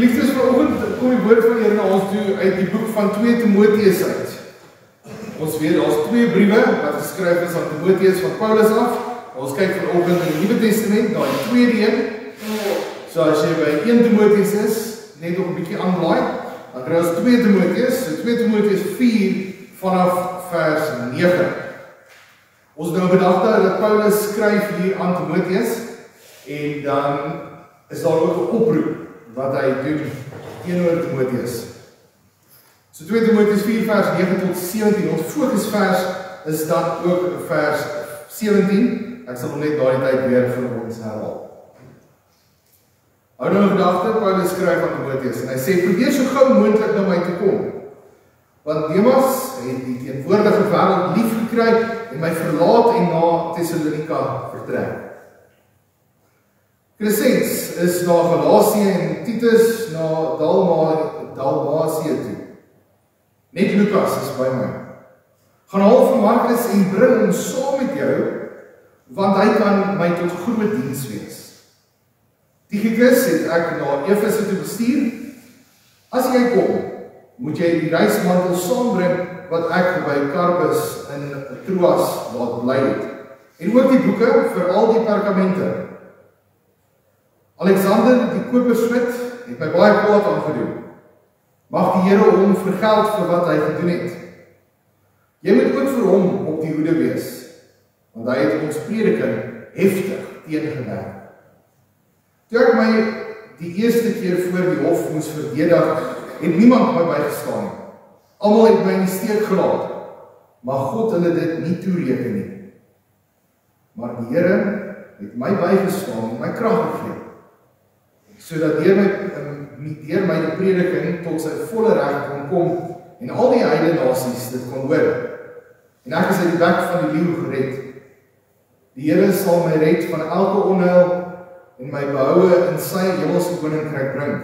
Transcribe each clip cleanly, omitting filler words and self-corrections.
Geliefdes, vanoggend kom die woord van die Here na ons toe uit die boek van 2 Timoteus uit. Ons weet, daar's 2 briewe wat geskryf is aan Timoteus van Paulus af. Ons kyk vanoggend in die Nuwe Testament, na die tweede een. So as jy by 1 Timoteus is, net nog 'n bietjie aanblaai, dan kry ons 2 Timoteus, so 2 Timoteus 4 vanaf vers 9. Ons nou gedagte dat Paulus skryf hier aan Timoteus, en dan is daar ook 'n oproep wat hy doen teenoor Timoteus. So 2 Timoteus 4 vers 9 tot 17, ons fokusvers is dan ook vers 17, ek sal net daardie tyd weer vir ons herhaal. Hou nou 'n gedagte, Paulus skryf aan Timoteus, en hy sê, probeer so gou moontlik na my toe kom, want Demas het die teenwoordige wêreld lief gekry, en my verlaat en na Thessalonika vertrek. Crescens is na Galasië en Titus na Dalmatie toe. Net Lukas is by my. Gaan haal vir Markus en bring hom saam met jou, want hy kan my tot groot diens wees. Tychicus het ek na Efese toe bestuur. As jy kom, moet jy die reismantel saambring wat ek by Carpus in Troas laat bly het. En ook die boeke vir al die perkamente. Alexander die kopersmid het my baie kwaad aangedoen. Mag die Here hom vergeld vir wat hy gedoen het. Jy moet ook vir hom op die hoede wees, want hy het ons prediking heftig teengewerk. Toe ek my die eerste keer voor die hof moes verdedig, het niemand my bygestaan nie. Almal het my in die steek gelaat, maar God hulle dit nie toereken nie. Maar die Here het my bygestaan en my krag gegee, sodat deur my die prediking tot sy volle reg kon kom en al die heidene nasies dit kon hoor. En ek is uit die bek van die leeu gered. Die Here sal my red van elke onheil en my behoue in sy hemelse koninkryk bring.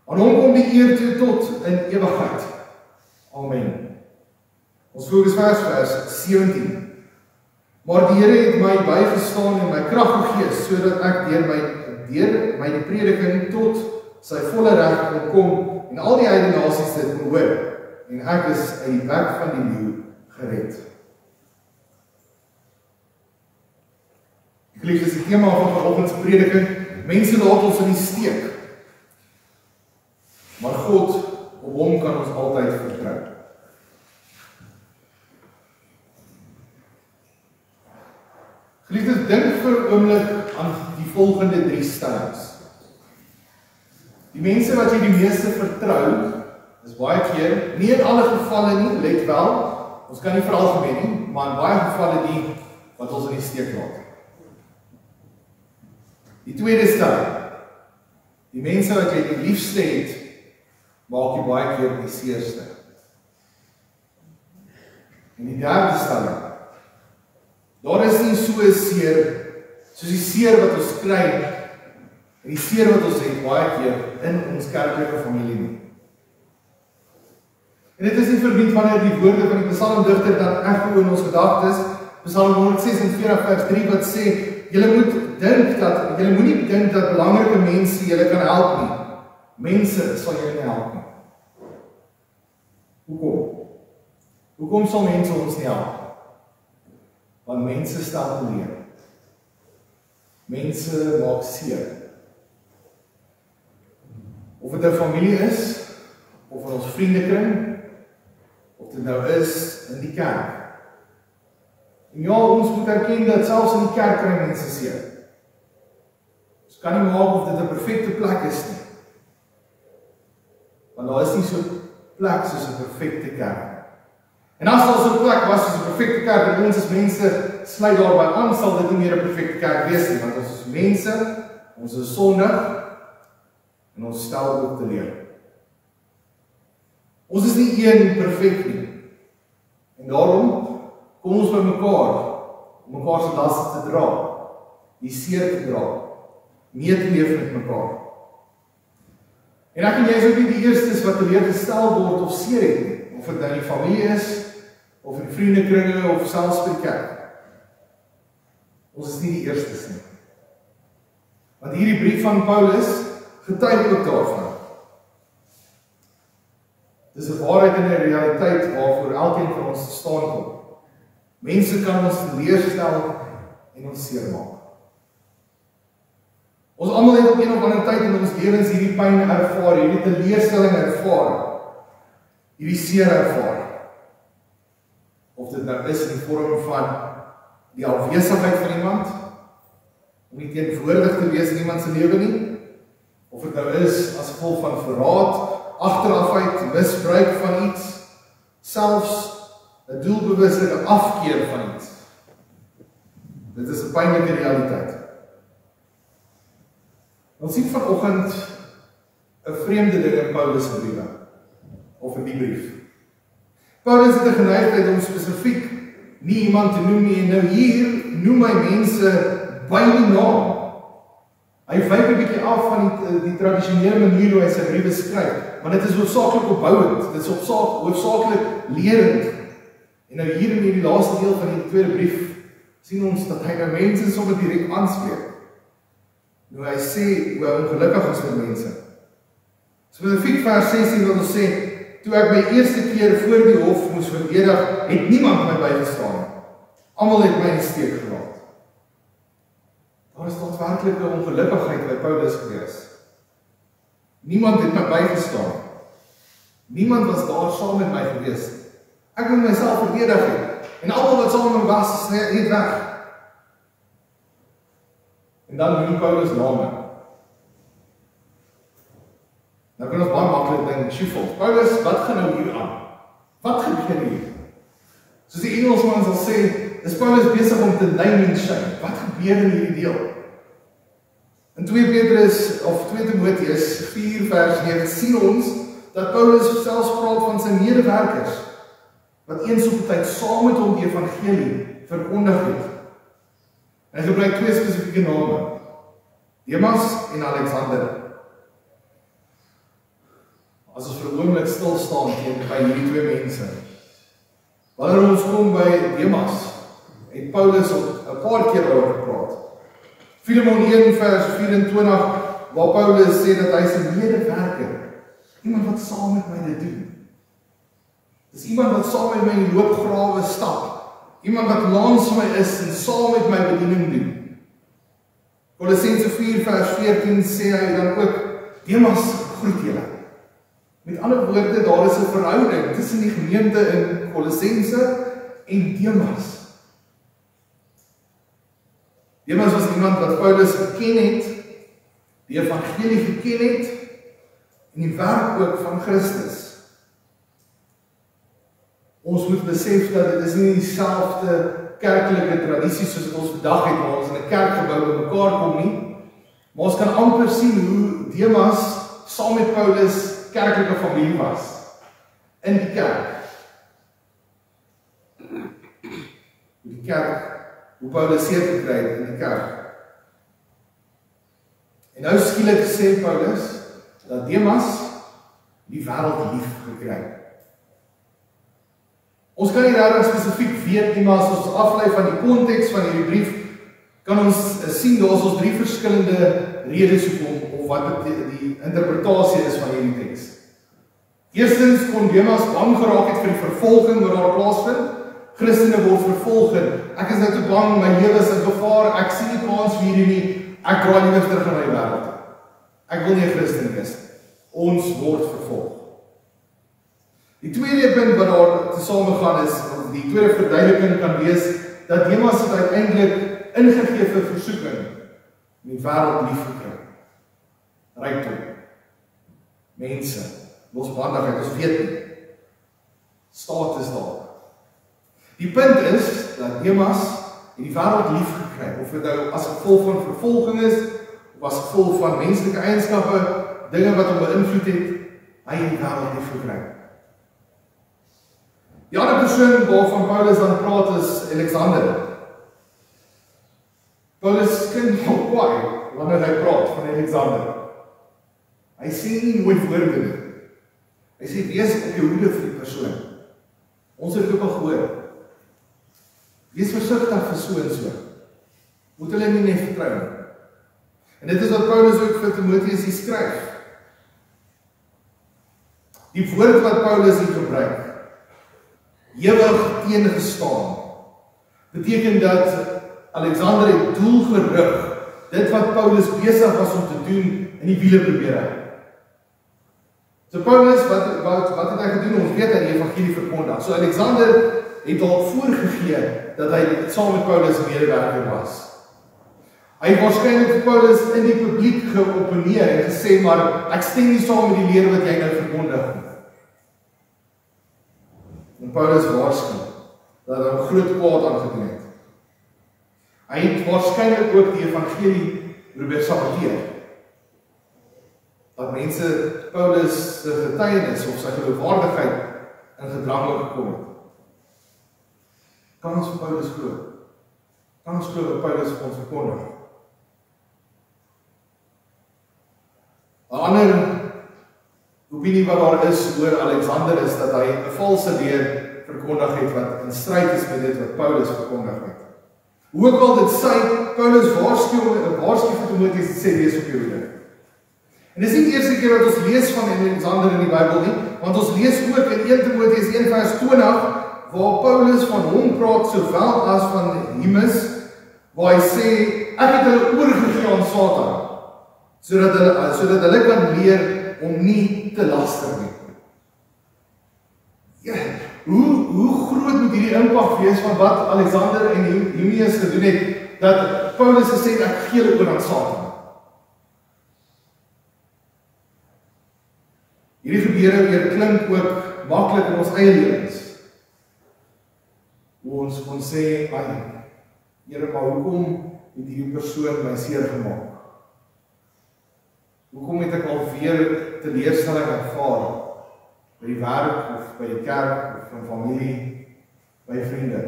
Aan hom kom die eer toe tot in ewigheid. Amen. Ons fokus vers 17. Maar die Here het my bygestaan en my krag gegee, sodat ek deur my die prediking tot sy volle reg kon kom en al die heidene nasies dit kon hoor. En ek is uit die bek van die leeu gered. Geliefdes, die tema van vanoggend se prediking, mense laat ons in die steek. Maar God, op hom kan ons altyd vertrou. Geliefdes, dink vir 'n oomblik aan die volgende 3 stellings. Die mense wat jy die meeste vertrou, is baie keer, nie in alle gevalle nie, let wel, ons kan nie veralgemeen nie, maar in baie gevalle die wat ons in die steek laat. Die tweede stelling, die mense wat jy die liefste het, maak jy baie keer die seerste. En die derde stelling, daar is nie so seer, soos die seer wat ons kry, en die seer wat ons het baie keer in ons kerklike familie nie. En dit is nie verbind wanneer die woorde van die psalmdigter dan echo in ons gedagtes, Psalm 146 vers 3 wat sê, julle moenie dink dat belangrike mense julle kan help nie. Mense sal julle nie help nie. Hoekom? Hoekom sal mense ons nie help? Want mense staan alleen. Mense maak seer. Of dit 'n familie is, of in ons vriendekring, of dit nou is in die kerk. En ja, ons moet erken dat selfs in die kerk kry mense seer. Ons kan nie maak of dit 'n perfekte plek is nie. Want daar is nie so 'n plek soos 'n perfekte kerk. En as daar so 'n plek was soos 'n perfekte kerk, en ons as mense sluit daarby aan, sal dit nie meer 'n perfekte kerk wees nie, want ons is mense, ons is sondig, en ons stel ook teleur. Ons is nie een perfek nie. En daarom kom ons by mekaar, om mekaar se laste te dra, die seer te dra, mee te leef met mekaar. En ek en jy is ook nie die eerstes wat teleurgestel word of seer het nie, of dit nou in die familie is, of in vriendekringe, of selfs by die kerk. Ons is nie die eerstes nie. Want hierdie brief van Paulus getuig ook daarvan. Dis 'n waarheid en 'n realiteit waarvoor elkeen van ons te staan kom. Mense kan ons teleerstel en ons seermaak. Ons almal het op een of ander tyd in ons lewens hierdie pyn ervaar, hierdie teleurstelling ervaar, hierdie seer ervaar. Of dit nou is in die vorm van die afwesigheid van iemand, om nie teenwoordig te wees in iemand se lewe nie, of dit nou is as gevolg van verraad, agterafheid, misbruik van iets, selfs 'n doelbewuste afkeer van iets. Dit is 'n pynlike realiteit. Ons sien vanoggend 'n vreemde ding in Paulus se briewe, of in die brief. Paulus het 'n geneigtheid om spesifiek nie iemand te noem nie, en nou hier noem hy mense by die naam. Hy wyk 'n bietjie af van die tradisionele manier hoe hy sy briewe skryf, want dit is hoofsaaklik opbouend, dit is hoofsaaklik lerend. En nou hier in hierdie laaste deel van die tweede brief sien ons dat hy nou mense sommer direk aanspreek. Nou hy sê hoe ongelukkig is vir mense. Spesifiek vers 16 wat ons sê, toe ek my eerste keer voor die hof moes verdedig, het niemand my bygestaan. Almal het my in die steek gelaat. Daar is tot werklike ongelukkigheid by Paulus gewees. Niemand het my bygestaan. Niemand was daar saam met my gewees. Ek moet myself verdedig het. En almal wat saam met my was, het weg. En dan noem Paulus name. Nou kan ons baie maklik dink, sjoefel, Paulus, wat gaan nou hier aan? Wat gebeur hier? Soos die Engelsman sal sê, is Paulus besig om te name and shame. Wat gebeur in hierdie deel? In 2 Petrus of 2 Timoteus 4 vers 9 sien ons dat Paulus selfs praat van sy medewerkers wat eens op 'n tyd saam met hom die evangelie verkondig het. Hy gebruik 2 spesifieke name, Demas en Alexander. As ons vir 'n oomblik stil staan by hierdie 2 mense. Wanneer ons kom by Demas, het Paulus op 'n paar keer oor gepraat. Filemon 1 vers 24, waar Paulus sê dat hy sy medewerker, iemand wat saam met my dit doen. Dis iemand wat saam met my in die loopgrawe stap. Iemand wat langs my is en saam met my bediening doen. Kolossense 4 vers 14 sê hy dan ook, Demas groet julle. Met ander woorde, daar is 'n verhouding tussen die gemeente in Kolossense en Demas. Demas was iemand wat Paulus geken het, die evangelie geken het, en die werk ook van Christus. Ons moet besef dat dit is nie dieselfde kerklike tradisie soos wat ons vandag het, waar ons in 'n kerkgebou bymekaar kom nie, maar ons kan amper sien hoe Demas saam met Paulus kerklike familie was in die kerk. Die kerk, hoe Paulus seer gekry het in die kerk. En nou skielik sê Paulus dat Demas die wêreld lief gekry het. Ons kan nie regtig spesifiek weet nie, maar as ons aflei van die konteks van hierdie brief, kan ons sien daar is ons 3 verskillende redes hoekom of wat die interpretasie is van hierdie teks. Eerstens kon Demas bang geraak het vir die vervolging wat daar plaasvind. Christene word vervolg en ek is nou te bang, my lewe is in gevaar, ek sien nie kans vir hierdie nie, ek draai liewer terug na my wêreld. Ek wil nie 'n Christen wees. Ons word vervolg. Die tweede punt wat daar tesame gaan is, of die tweede verduideliking kan wees, dat Demas het uiteindelik ingegee vir versoeking en die wêreld lief gekry. Rykdom, mense, losbandigheid, ons weet nie. Status daar. Die punt is dat Demas het die wêreld lief gekry, of dit nou as gevolg van vervolging is, of as gevolg van menslike eienskappe, dinge wat hom beïnvloed het, hy het die wêreld lief gekry. Die ander persoon waarvan Paulus dan praat is Alexander. Paulus klink nog kwaai wanneer hy praat van Alexander. Hy sê nie nooit woorde nie. Hy sê wees op jou hoede vir die persoon. Ons het ook al gehoor. Wees versigtig vir so en so. Moet hulle nie net vertrou nie. En dit is wat Paulus ook vir Timoteus hier skryf. Die woord wat Paulus hier gebruik, ewig teengestaan, beteken dat Alexander het doelgerig dit wat Paulus besig was om te doen in die wiele probeer hou. So Paulus, wat het hy gedoen? Ons weet hy die evangelie verkondig. So Alexander het al voorgegee dat hy saam met Paulus medewerker was. Hy het waarskynlik vir Paulus in die publiek geopponeer en gesê, maar ek stem nie saam met die leer wat jy nou verkondig nie. En Paulus waarsku dat hy 'n groot kwaad aangedoen het. Hy het waarskynlik ook die evangelie probeer saboteer. Dat mense Paulus se getuienis of sy geloofwaardigheid in gedrang gekom het. Kan ons vir Paulus glo? Kan ons glo dat Paulus vir ons verkondig? 'n ander opinie wat daar is oor Alexander is dat hy 'n valse leer verkondig het wat in stryd is met dit wat Paulus verkondig het. Hoe ook al dit sy, Paulus waarsku vir Timoteus te sê wees op jou hoede. En dis nie die eerste keer wat ons lees van Alexander in die Bybel nie, want ons lees ook in 1 Timoteus 1 vers 20 waar Paulus van hom praat sowel as van Hymus, waar hy sê ek het hulle oorgegee aan Satan sodat hulle kan leer om nie te laster nie. Ja, hoe groot moet hierdie impak wees van wat Alexander en Hymus gedoen het, dat Paulus gesê het ek gee hulle oor aan Satan. Hierdie gebeure weer klink ook maklik in ons eie lewens. Hoe ons kon sê, Here, maar hoekom het hierdie persoon my seer gemaak? Hoekom het ek alweer teleurstelling ervaar by die werk of by die kerk of van familie, by vriende?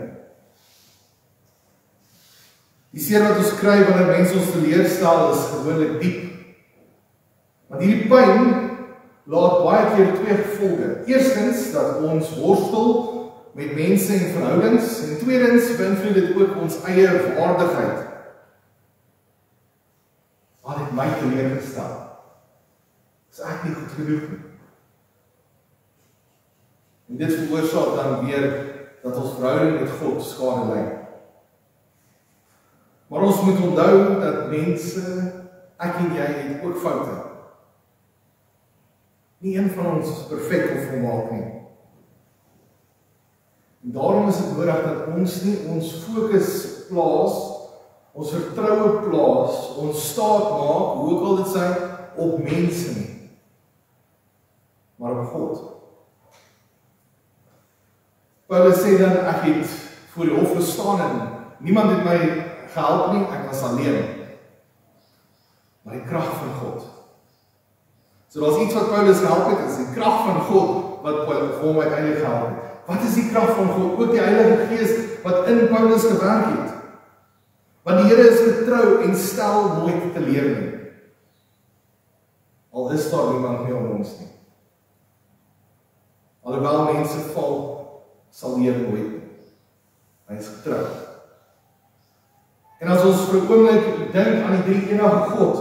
Die seer wat ons kry wanneer mense ons teleurstel is gewoonlik diep. Want hierdie pyn laat baie keer twee gevolge. Eerstens dat ons worstel met mense en verhoudings en tweedens beïnvloed dit ook ons eie waardigheid. Wat het my teleurgestel? Is ek nie goed genoeg nie? En dit veroorsaak dan weer dat ons verhouding met God skade ly. Maar ons moet onthou dat mense, ek en jy, het ook foute. Nie een van ons is perfek of volmaak nie. En daarom is dit nodig dat ons nie ons fokus plaas, ons vertroue plaas, ons staat maak, hoe ook al dit sy, op mense nie, maar op God. Paulus sê dan, ek het voor die hof gestaan en niemand het my gehelp nie, ek was alleen. Maar die krag van God. So daar is iets wat Paulus gehelp het, is die krag van God wat hom uiteindelik gehelp het. Wat is die krag van God? Ook die Heilige Gees wat in Paulus gewerk het. Want die Here is getrou en stel nooit teleur nie. Al is daar niemand meer om ons nie. Alhoewel mense val, sal die Here nooit nie. Hy is getrou. En as ons vir 'n oomblik dink aan die drie enige God,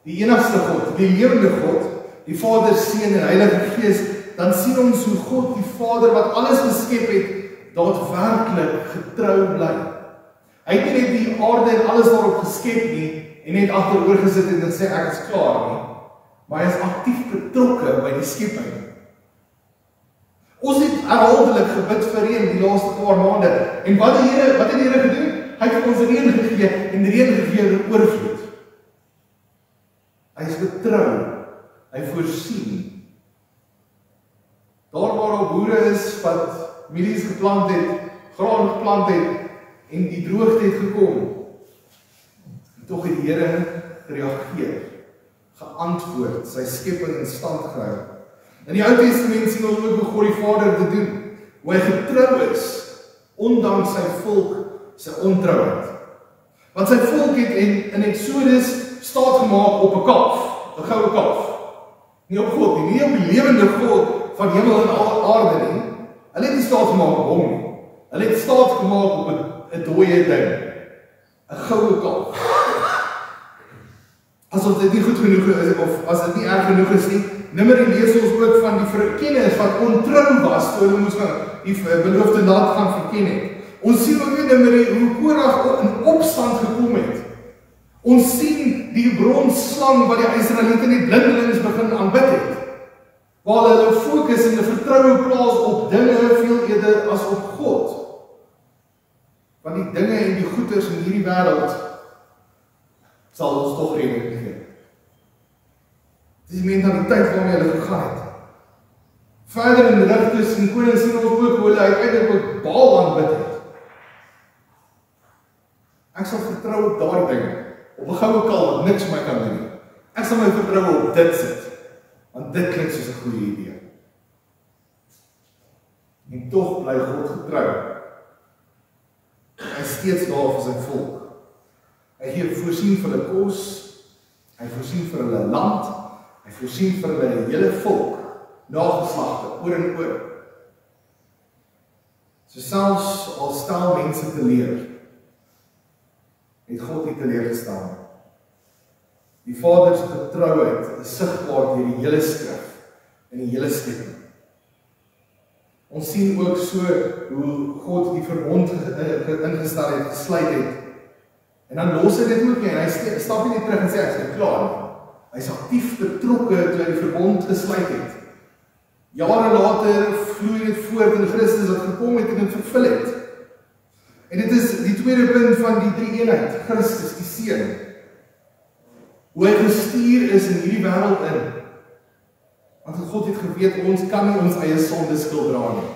die enigste God, die lewende God, die Vader, Seun en Heilige Gees, dan sien ons hoe God, die Vader wat alles geskep het, daadwerklik getrou bly. Hy het nie net die aarde en alles daarop geskep nie, en net agteroor gesit en sê ek is klaar nie, maar hy is aktief betrokke by die skepping. Ons het herhaaldelik gebid vir reën die laaste paar maande, en wat het die Here gedoen? Hy het ons reën gegee, en reën gegee in oorvloed. Hy is betrou, hy voorsien. Daar waar al boere is wat mielies geplant het, graan geplant het, en die droogte het gekom, en tog het die Here gereageer, geantwoord, sy skepping in stand gehou. In die Ou Testament sien ons ook hoe God die Vader te doen, hoe hy getrou is, ondanks sy volk sy ontrouheid. Want sy volk het in Exodus staat gemaak op 'n kalf, 'n goue kalf. Nie op God nie op die lewende God van hemel en aarde nie. Hulle het nie staat gemaak op hom nie. Hulle het staat gemaak op 'n dooie ding, 'n goue kalf. As ons dit nie goed genoeg is, of as dit nie erg genoeg is nie, Numeri lees ons ook van die verkenners wat ontrou was toe hulle moes gaan die beloofde land gaan verken het. Ons sien ook in Numeri hoe Korag in opstand gekom het. Ons sien die bronslang wat die Israeliete net blindelings begin aanbid het. Waar hulle fokus en hulle vertroue plaas op dinge veel eerder as op God. Want die dinge en die goeders in hierdie wêreld sal ons tog redelik nie gee. Dis die mentaliteit waarmee hulle gegaan het. Verder in Rigters en Konings sien ons ook hoe hulle uiteindelik ook Baal aanbid het. Ek sal vertrou op daardie dinge. Op 'n goue kalf wat niks my kan doen nie. Ek sal my vertroue op dit sit. Want dit klink soos 'n goeie idee. En tog bly God getrou. Hy is steeds daar vir sy volk. Hy gee voorsien vir hulle kos, hy voorsien vir hulle land, hy voorsien vir hulle hele volk, nageslagte, oor en oor. So selfs al stel mense teleer, het God nie teleurgestel. Die Vader se getrouheid is sigbaar deur die hele skrif en die hele skepping. Ons sien ook so hoe God die verbond ingestel het, gesluit het. En dan los hy dit ook nie, en hy stap nie terug en sê ek is klaar nie. Hy is aktief betrokke toe hy die verbond gesluit het. Jare later vloei dit voort in Christus wat gekom het en dit vervul het. En dit is die tweede punt van die drie eenheid, Christus, die Seun. Hoe hy gestuur is in hierdie wêreld in. Want God het geweet, ons kan nie ons eie sonde skuld dra nie.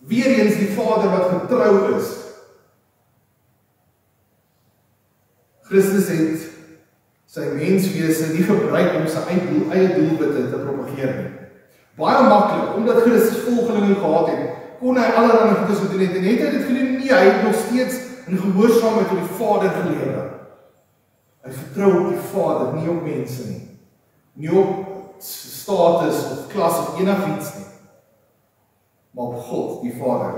Weereens die Vader wat getrou is. Christus het sy menswese nie gebruik om sy eie doelwitte te propageer nie. Baie maklik, omdat Christus volgelinge gehad het, kon hy allerlei goedes gedoen het, en het hy dit gedoen? Nee, hy het nog steeds in gehoorsaamheid op die Vader gelewe. Hy vertrou op die Vader, nie op mense nie. Nie op status of klas of enigiets nie. Maar op God, die Vader.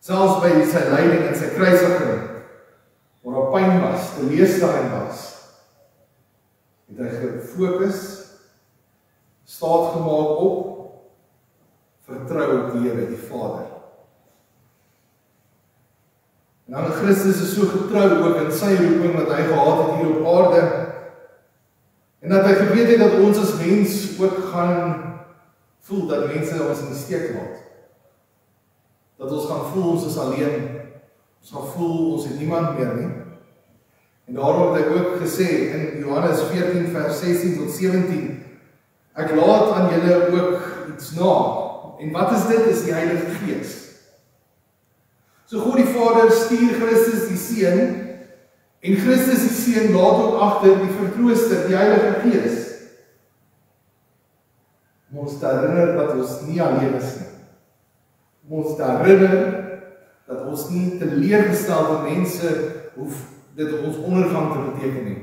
Selfs by sy lyding en sy kruisiging, waar daar pyn was, teleurstelling was, het hy gefokus, staat gemaak op, vertrou op die Here, die Vader. En dan Christus is so getrou ook in sy roeping wat hy gehad het hier op aarde, en dat hy geweet het dat ons as mens ook gaan voel dat mense ons in die steek laat. Dat ons gaan voel ons is alleen, ons gaan voel ons het niemand meer nie. En daarom het hy ook gesê in Johannes 14 vers 16 tot 17, ek laat aan julle ook iets na. En wat is dit? Is die Heilige Gees. So God die Vader stuur Christus die Seun, en Christus die Seun laat ook agter die Vertrooster, die Heilige Gees. Om ons te herinner dat ons nie alleen is nie. Om ons te herinner dat ons nie teleurgestelde mense hoef dit ons ondergang te beteken nie.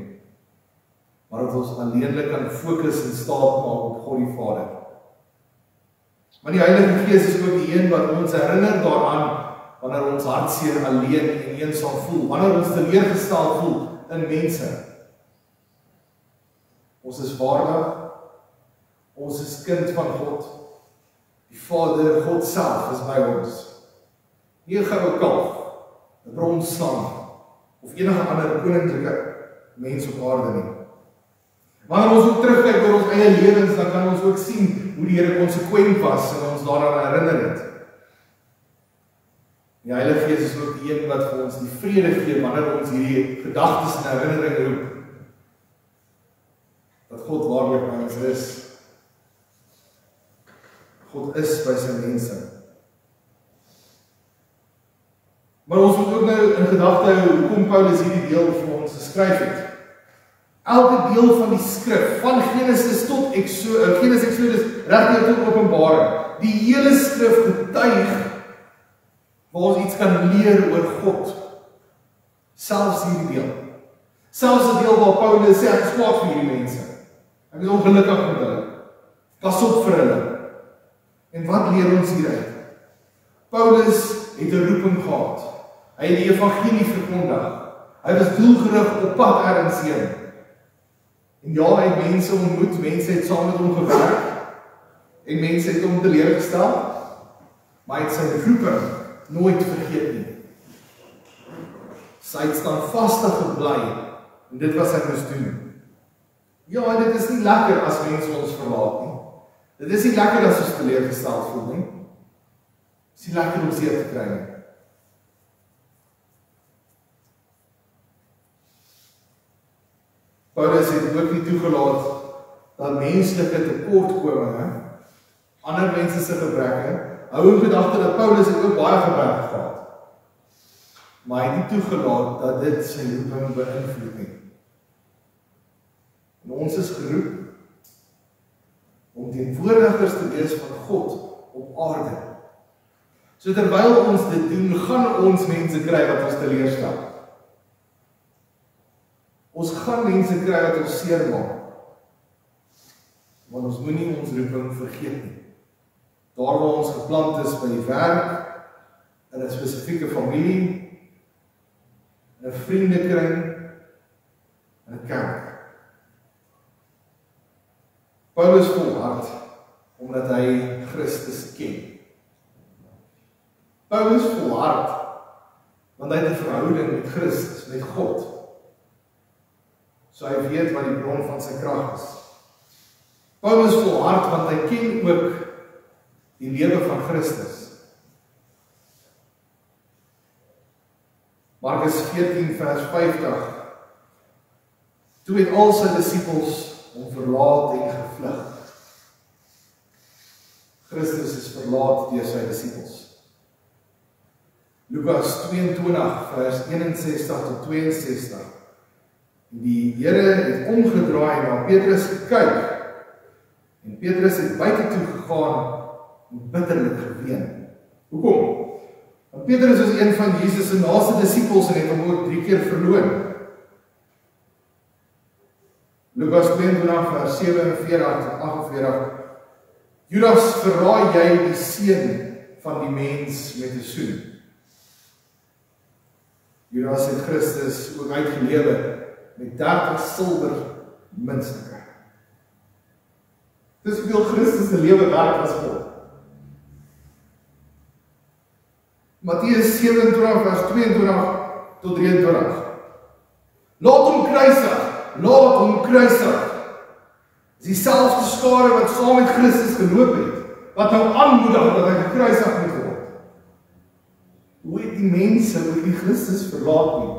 Maar dat ons alleenlik kan fokus en staat maak op God die Vader. Maar die Heilige Gees is ook die een wat ons herinner daaraan wanneer ons hartseer alleen en eensaam voel, wanneer ons teleurgestel voel in mense. Ons is waardig, ons is kind van God, die Vader, God self is by ons. Nie 'n goue kalf, 'n bronslang, of enige ander koninklike mens op aarde nie. Wanneer ons ook terugkyk oor ons eie lewens, dan kan ons ook sien hoe die Here konsekwent was en ons daaraan herinner het. Die Heilige Gees is ook die een wat vir ons die vrede gee wanneer ons hierdie gedagtes en herinnering roep. Dat God waarlik by ons is. God is by sy mense. Maar ons moet ook nou in gedagte hou hoekom Paulus hierdie deel vir ons geskryf het. Elke deel van die skrif, van Genesis tot Exodus, reg tot Openbaring, die hele skrif getuig waar ons iets kan leer oor God. Selfs hierdie deel. Selfs die deel waar Paulus sê, ek is kwaad vir hierdie mense. Ek is ongelukkig met hulle. Pas op vir hulle. En wat leer ons hieruit? Paulus het 'n roeping gehad. Hy het die evangelie verkondig. Hy was doelgerig op pad ergens heen. En ja, hy het mense ontmoet, mense het saam met hom gewerk, en mense het hom teleurgestel, maar hy het sy roeping nooit vergeet nie. Sy het standvastig gebly, en dit wat hy moes doen. Ja, dit is nie lekker as mense ons verlaat nie. Dit is nie lekker as ons teleurgestel voel nie. Dit is nie lekker om seer te kry nie. Paulus het ook nie toegelaat dat menslike tekortkominge, ander mense se gebreke, hou in gedagte dat Paulus het ook baie gebrek gehad. Maar hy het nie toegelaat dat dit sy roeping beïnvloed nie. En ons is geroep om teenwoordigers te wees van God op aarde. So terwyl ons dit doen, gaan ons mense kry wat ons teleurstel. Ons gaan mense kry wat ons seermaak. Want ons moenie ons roeping vergeet nie. Daar waar ons geplant is by die werk, in 'n spesifieke familie, in 'n vriendekring, in 'n kerk. Paulus volhard omdat hy Christus ken. Paulus volhard want hy het 'n verhouding met Christus, met God. So hy weet wat die bron van sy krag is. Paulus volhard want hy ken ook die lewe van Christus. Markus 14 vers 50. Toe het al sy disippels hom verlaat en gevlug. Christus is verlaat deur sy disippels. Lukas 22 vers 61 tot 62. Die Here het omgedraai na Petrus gekyk en Petrus het buite toe gegaan en bitterlik geween. Hoekom? Want Petrus was een van Jesus se naaste disippels en het hom ook 3 keer verloon. Lukas 22 vers 47 tot 48. Judas, verraai jy die seun van die mens met 'n soen? Judas het Christus ook uitgelewer met 30 silwer muntstukke. Dis hoeveel Christus se lewe werd was God. Matteus 27 vers 22 tot 23. Laat hom kruisig, laat hom kruisig. Dis dieselfde skare wat saam met Christus geloop het, wat nou aanmoedig dat hy gekruisig moet word. Hoe het die mense oor die Christus verlaat nie?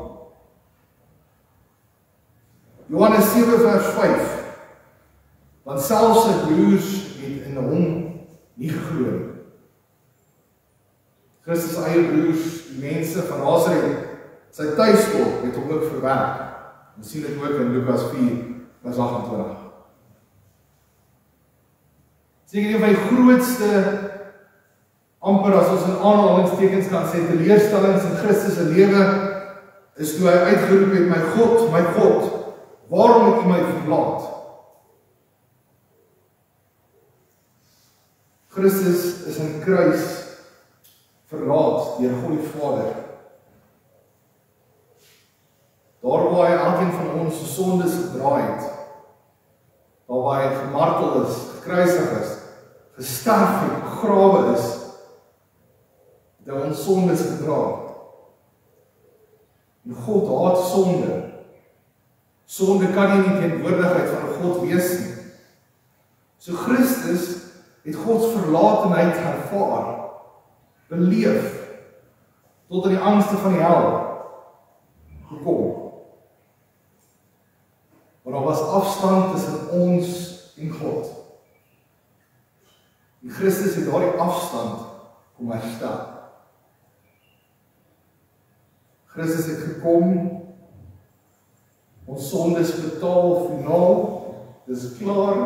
Johannes 7 vers 5. Want selfs sy broers het in hom nie geglo nie. Christus eie broers, die mense van Nasaret, sy tuisdorp, het hom ook verwerp. Ons sien dit ook in Lukas 4 vers 28. Seker een van die grootste, amper as ons in aanhalingstekens kan sê, teleurstellings in Christus se lewe, is toe hy uitgeroep het, my God, waarom het U my verlaat? Christus is in kruis verlaat deur God die Vader. Daar waar hy elkeen van ons se sondes gedra het, daar waar hy gemartel is, gekruisig is, gesterf het, begrawe is, het hy ons sondes gedra. En God haat sonde. Sonde kan nie in die teenwoordigheid van God wees nie. So Christus het Gods verlatenheid ervaar, beleef, tot in die angste van die hel gekom. Maar daar was afstand tussen ons en God. En Christus het daardie afstand kom herstel. Christus het gekom, ons sondes betaal finaal, dis klaar,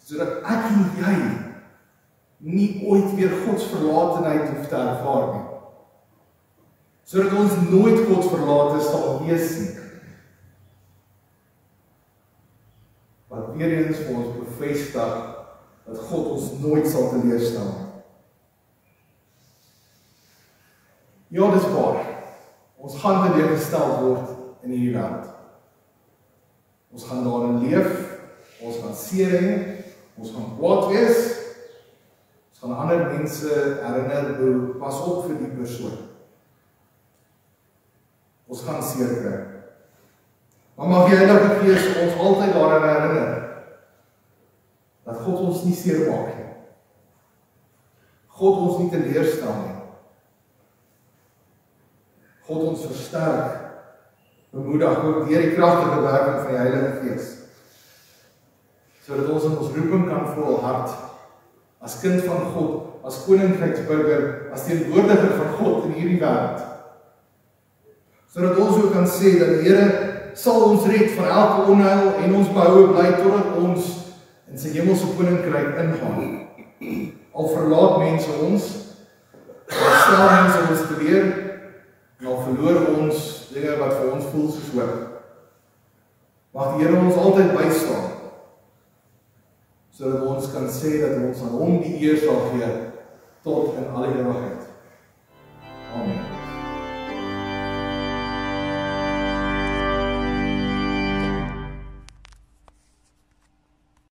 sodat ek en jy nie ooit weer Gods verlatenheid hoef te ervaar nie. Sodat ons nooit God verlate sal wees nie. Wat weer eens vir ons bevestig dat God ons nooit sal teleurstel nie. Ja, dis waar. Ons gaan teleurgestel word in hierdie wêreld. Ons gaan daarin leef, ons gaan seer hê, ons gaan kwaad wees, ons gaan ander mense herinner, pas op vir die persoon. Ons gaan seer kry. Maar mag die Heilige Gees ons altyd daaraan herinner, dat God ons nie seer maak nie. God ons nie teleerstel nie. God ons versterk, bemoedig ook deur die kragtige werking van die Heilige Gees, sodat ons in ons roeping kan volhard, as kind van God, as koninkryksburger, as teenwoordiger van God in hierdie wêreld, sodat ons ook kan sê dat die Here sal ons red van elke onheil en ons behoue bly totdat ons in sy hemelse koninkryk ingaan. Al verlaat mense ons, al stel mense ons teleur, en al verloor ons dinge wat vir ons voel soos hoop. Mag die Here ons altyd bystaan, sodat ons kan sê dat ons aan hom die eer sal gee tot in alle ewigheid.